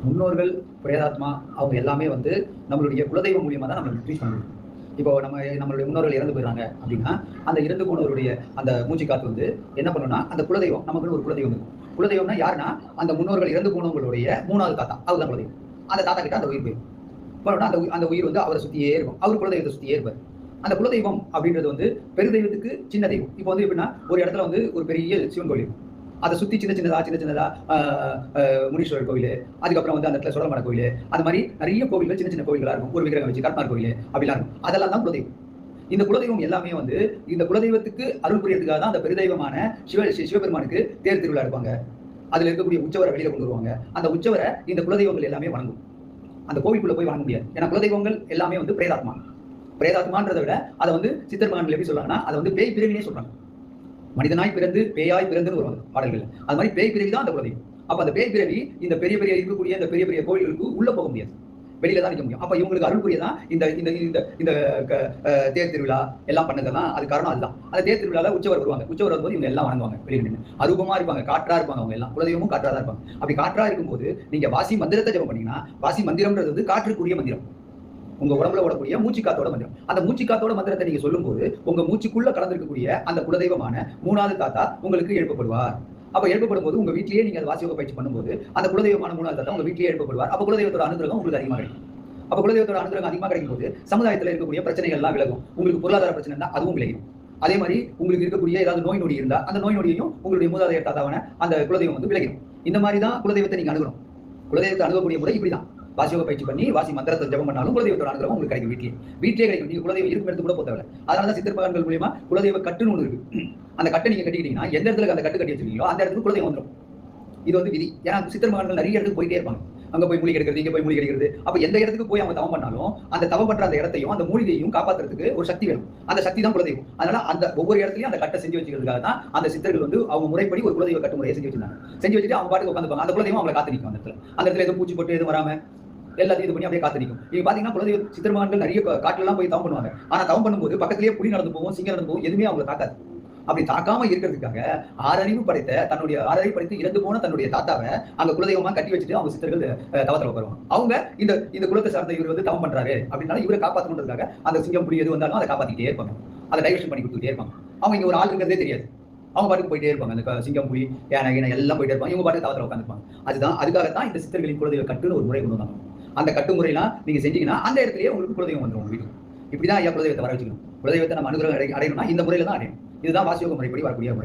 முன்னோர்கள், பிரேதாத்மா அவங்க எல்லாமே வந்து நம்மளுடைய குலதெய்வம் மூலியமா தான் நம்ம ட்ரீட் பண்ண முடியும். இப்போ நம்மளுடைய முன்னோர்கள் இறந்து போயிடுறாங்க அப்படின்னா, அந்த இறந்து போனவருடைய அந்த மூச்சு காத்து வந்து என்ன பண்ணும்னா, அந்த குலதெய்வம் நமக்குன்னு ஒரு குலதெய்வம் இருக்கும். குலதெய்வம்னா யாருன்னா, அந்த முன்னோர்கள் இறந்து போனவங்களுடைய 3வது தாத்தா. அவர்தான் குலதெய்வம். அந்த தாத்தா கிட்ட அந்த உயிர் போயிடும். போனோம்னா அந்த உயிர் வந்து அவரை சுத்தியே இருக்கும். அவர் குலதெய்வத்தை சுத்தியே இருப்பார். அந்த குலதெய்வம் அப்படின்றது வந்து பெருதெய்வத்துக்கு சின்ன தெய்வம். இப்போ வந்து எப்படின்னா, ஒரு இடத்துல வந்து ஒரு பெரிய சிவன் கோயில் இருக்கும். அதை சுத்தி சின்ன சின்னதா முனீஸ்வரர் கோயில், அதுக்கப்புறம் வந்து அந்த இடத்துல சுடலமலை கோயில், அது மாதிரி நிறைய கோவில்கள் சின்ன சின்ன கோவில்களா இருக்கும். ஒரு விக்கிரகம் வச்சு கருப்பனார் கோயில் அப்படிலாம் இருக்கும். அதெல்லாம் தான் குலதெய்வம். இந்த குலதெய்வம் எல்லாமே வந்து இந்த குலதெய்வத்துக்கு அருள் புரியறதுக்காக தான் அந்த பெருதெய்வமான சிவபெருமானுக்கு தேர் திருவிழா எடுப்பாங்க. அதுல இருக்கக்கூடிய உற்சவரை வெளியில கொண்டு வருவாங்க. அந்த உற்சவரை இந்த குலதெய்வங்கள் எல்லாமே வணங்கும். அந்த கோவிலுக்குள்ள போய் வணங்க முடியாது. ஏன்னா குலதெய்வங்கள் எல்லாமே வந்து பிரேதாத்மா. பிரேதாத்மான்றதை விட அதை வந்து சித்தர் மகான்கள் எப்படி சொல்றாங்கன்னா, அதை வந்து பேய் பிறவினே சொல்றாங்க. மனிதனாய் பிறந்து பேயாய் பிறந்துன்னு வருவாங்க பாடல்கள். அது மாதிரி பேய் பிறவி தான் அந்த குலதெய்வம். அப்ப அந்த பேய் பிறவி இந்த பெரிய பெரிய இருக்கக்கூடிய இந்த பெரிய பெரிய கோவில்களுக்கு உள்ள போக முடியாது. வெளியில தான் நிற்க முடியும். அப்ப இவங்களுக்கு அருள் புரியதான் இந்த இந்த இந்த இந்த தேர் திருவிழா எல்லாம் பண்ணதெல்லாம் அது காரணம் அதுதான். அந்த தேர் திருவிழால உற்சவர் வருவாங்க. உற்சவர் வரும்போது இவங்க எல்லாம் வணங்குவாங்க. வெளியில நின்று அரூபமா இருப்பாங்க, காற்றா இருப்பாங்க. அவங்க எல்லாம் குலதெய்வமும் காற்றா தான் இருப்பாங்க. அப்படி காற்றா இருக்கும்போது நீங்க வாசி மந்திரத்தை ஜெபம் பண்ணீங்கன்னா, வாசி மந்திரம்ன்றது வந்து காற்றுக்குரிய மந்திரம். உங்க உடம்புல ஓடக்கூடிய மூச்சு காத்தோட மந்திரம். அந்த மூச்சு காத்தோட மந்திரத்தை நீங்க சொல்லும்போது உங்க மூச்சுக்குள்ள கலந்திருக்கக்கூடிய அந்த குலதெய்வமான 3வது தாத்தா உங்களுக்கு எழுப்பப்படுவார். அப்ப எழுப்பப்படும் போது உங்க வீட்லயே நீங்க அதை வாசியோக பயிற்சி பண்ணும்போது அந்த குலதெய்வமான 3வது தாத்தா உங்க வீட்லயே எழுப்பப்படுவார். அப்ப குலதெய்வத்தோட அனுகிரகம் உங்களுக்கு அதிகமாக கிடைக்கும். அப்ப குலதெய்வத்தோட அனுகிரகம் அதிகமாக கிடைக்கும் போது சமுதாயத்தில் இருக்கக்கூடிய பிரச்சனைகள் எல்லாம் விலகும். உங்களுக்கு பொருளாதார பிரச்சனை இருந்தா அதுவும் விலகும். அதே மாதிரி உங்களுக்கு இருக்கக்கூடிய ஏதாவது நோய் நொடி இருந்தா அந்த நோய் நொடியையும் உங்களுடைய மூதாதையர் தாத்தாவான அந்த குலதெய்வம் வந்து விலகிடும். இந்த மாதிரி தான் குலதெய்வத்தை நீங்க அணுகணும். குலதெய்வத்தை அணுகக்கூடிய முறை இப்படிதான். வாசியோக பயிற்சி பண்ணி வாசி மந்திரத்தை ஜெபம் பண்ணாலும் குலதெய்வத்தோட அனுகிரகம் உங்களுக்கு கிடைக்கும். வீட்லயே கிடைக்கும். நீங்க குலதெய்வம் இருக்கும் இடத்து கூட போத்தவில்லை. அதனாலதான் சித்தர் மகான்கள் மூலியமா குலதெய்வ கட்டுன்னு ஒன்று இருக்கு. அந்த கட்டை நீங்க கட்டிக்கிட்டீங்கன்னா எந்த இடத்துல அந்த கட்டு கட்டி வச்சிருக்கீங்களோ அந்த இடத்துக்கு குலதெய்வம் வந்துடும். இது வந்து விதி. ஏன்னா சித்தர் மகான்கள் நிறைய இடத்துக்கு போயிட்டே இருப்பாங்க. அங்க போய் மூலிகை எடுக்கிறது, இங்க போய் மூலிகை எடுக்கிறது. அப்ப எந்த இடத்துக்கு போய் அவங்க தவம் பண்ணாலும் அந்த தவம் பண்ற அந்த இடத்தையும் அந்த மூலிகையும் காப்பாற்றுறதுக்கு ஒரு சக்தி வேணும். அந்த சக்தி தான் குலதெய்வம். அதனால அந்த ஒவ்வொரு இடத்துலயும் அந்த கட்டை செஞ்சு வச்சுக்கிறதுக்காக தான் அந்த சித்தர்கள் வந்து அவங்க முறைப்படி ஒரு குலதெய்வ கட்டு முறையை செஞ்சு வச்சிருந்தாங்க. செஞ்சு வச்சுட்டு அவங்க பாட்டுக்கு உட்காந்துப்பாங்க. அந்த குலதெய்வம் அவங்களை காத்து நிற்கும். அந்த இடத்துல எதுவும் பூச்சி போட்டு எதுவும் வராம எல்லாத்தையும் இது பண்ணி அப்படியே காத்து நிற்கும். நீங்க பாத்தீங்கன்னா குலதெய்வ சித்தர் மகான்கள் நிறைய காட்டுலாம் போய் தவம் பண்ணுவாங்க. ஆனா தவம் பண்ணும்போது பக்கத்திலேயே புலி நடந்து போகும், சிங்கம் நடந்து போகும், எதுவுமே அவங்களை தாக்காது. அப்படி தாக்காம இருக்கிறதுக்காக 6 அறிவு படைத்த தன்னுடைய 6 அறிவு படைத்து இறந்து போன தன்னுடைய தாத்தாவை அங்க குலதெய்வமா கட்டி வச்சுட்டு அவங்க சித்தர்கள் தவத்துல வருவாங்க. அவங்க இந்த குலத்தை சார்ந்த இவர் வந்து தவம் பண்றாரு அப்படின்னால இவரை காப்பாற்றணுன்றதுக்காக அந்த சிங்கம் புலி எது வந்தாலும் அதை காப்பாத்திட்டே இருப்பாங்க. அதை டைவர்ஷன் பண்ணி கொடுத்துட்டே இருப்பாங்க. அவங்க இங்க ஒரு ஆள் இருக்கிறதே தெரியாது. அவங்க பாட்டுக்கு போயிட்டே இருப்பாங்க. அந்த சிங்கம் புலி யானை எல்லாம் போயிட்டே இருப்பாங்க. இவங்க பாட்டுக்கு தவத்துல உட்காந்துருப்பாங்க. அதுக்காகத்தான் இந்த சித்தர்களின் குலதெய்வ கட்டுன்னு ஒரு முறை கொண்டு வந்தாங்க. அந்த கட்டுமுறையெல்லாம் நீங்க செஞ்சீங்கன்னா அந்த இடத்துலயே உங்களுக்கு குலதெய்வம் வந்துடும். உங்க வீட்டுக்கு இப்படிதான் ஐயா குலதெய்வத்தை வர வச்சுக்கணும். குலதெய்வத்தை நம்ம அனுகிரகம் அடையணும்னா இந்த முறையில தான் அடையணும். இதுதான் வாசியோக முறைப்படி வரக்கூடிய முறை.